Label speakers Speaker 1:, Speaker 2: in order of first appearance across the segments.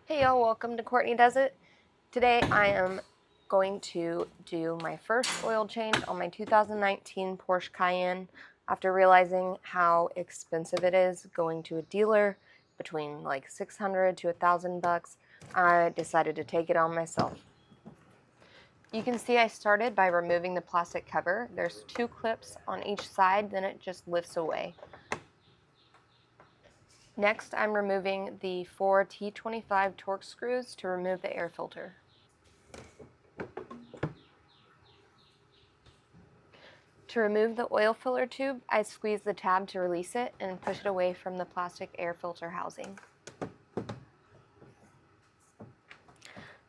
Speaker 1: Hey y'all, welcome to Courtney Does It. Today I am going to do my first oil change on my 2019 Porsche Cayenne after realizing how expensive it is going to a dealer, between like $600 to $1,000. I decided to take it on myself. You can see I started by removing the plastic cover. There's 2 clips on each side, then it just lifts away. Next, I'm removing the 4 T25 Torx screws to remove the air filter. To remove the oil filler tube, I squeeze the tab to release it and push it away from the plastic air filter housing.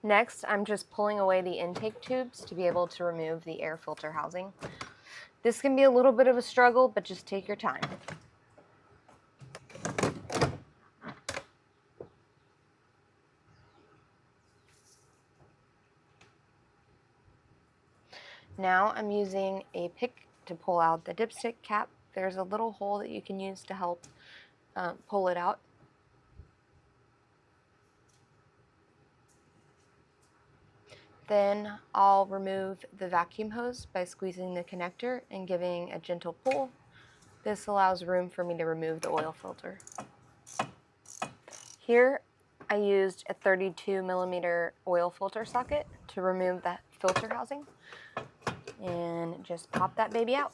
Speaker 1: Next, I'm just pulling away the intake tubes to be able to remove the air filter housing. This can be a little bit of a struggle, but just take your time. Now I'm using a pick to pull out the dipstick cap. There's a little hole that you can use to help pull it out. Then I'll remove the vacuum hose by squeezing the connector and giving a gentle pull. This allows room for me to remove the oil filter. Here I used a 32mm oil filter socket to remove that filter housing and just pop that baby out.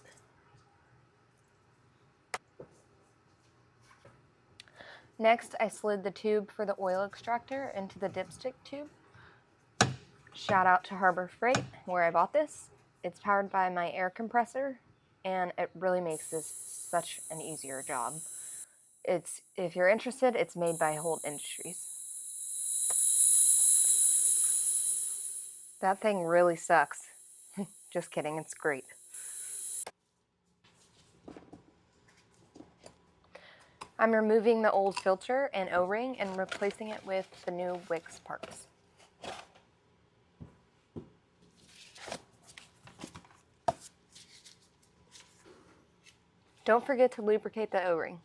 Speaker 1: Next, I slid the tube for the oil extractor into the dipstick tube. Shout out to Harbor Freight, where I bought this. It's powered by my air compressor, and it really makes this such an easier job. If you're interested, it's made by Holt Industries. That thing really sucks. Just kidding, it's great. I'm removing the old filter and O-ring and replacing it with the new Wix parts. Don't forget to lubricate the O-ring.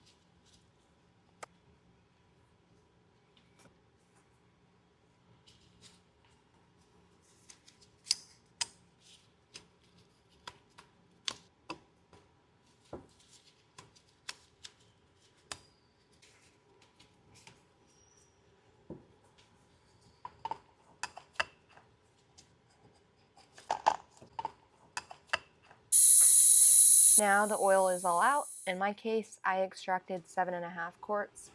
Speaker 1: Now the oil is all out. In my case, I extracted 7.5 quarts.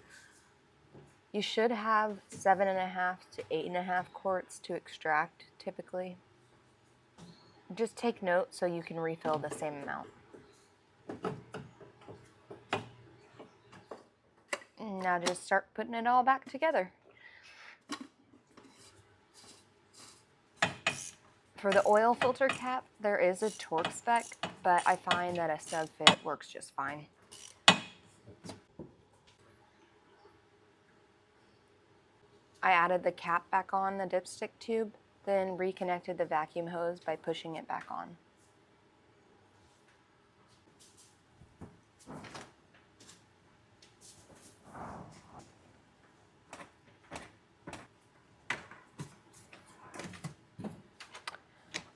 Speaker 1: You should have 7.5 to 8.5 quarts to extract typically. Just take note so you can refill the same amount. Now just start putting it all back together. For the oil filter cap, there is a torque spec, but I find that a snug fit works just fine. I added the cap back on the dipstick tube, then reconnected the vacuum hose by pushing it back on.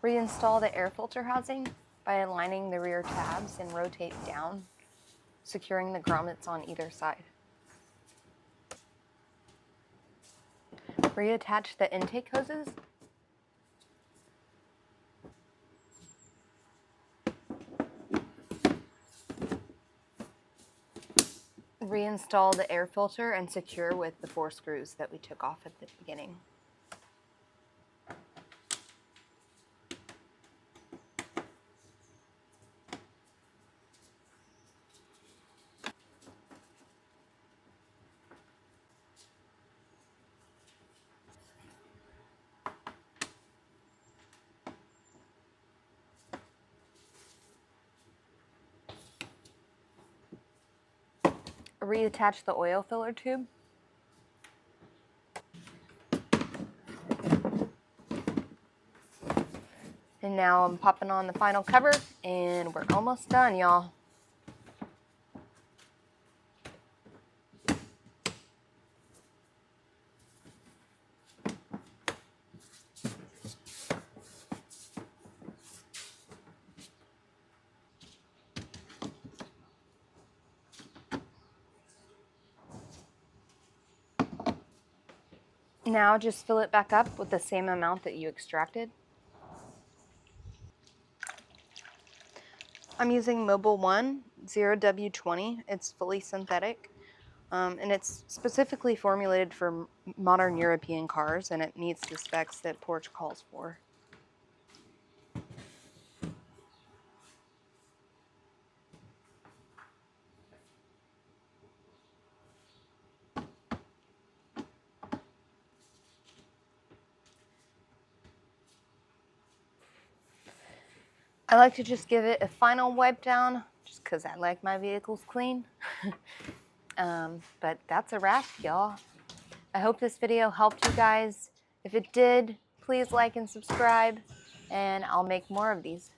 Speaker 1: Reinstall the air filter housing by aligning the rear tabs and rotate down, securing the grommets on either side. Reattach the intake hoses. Reinstall the air filter and secure with the 4 screws that we took off at the beginning. Reattach the oil filler tube. And now I'm popping on the final cover, and we're almost done, y'all. Now just fill it back up with the same amount that you extracted. I'm using Mobil 1 0W20. It's fully synthetic, and it's specifically formulated for modern European cars, and it meets the specs that Porsche calls for. I like to just give it a final wipe down, just because I like my vehicles clean. But that's a wrap, y'all. I hope this video helped you guys. If it did, please like and subscribe, and I'll make more of these.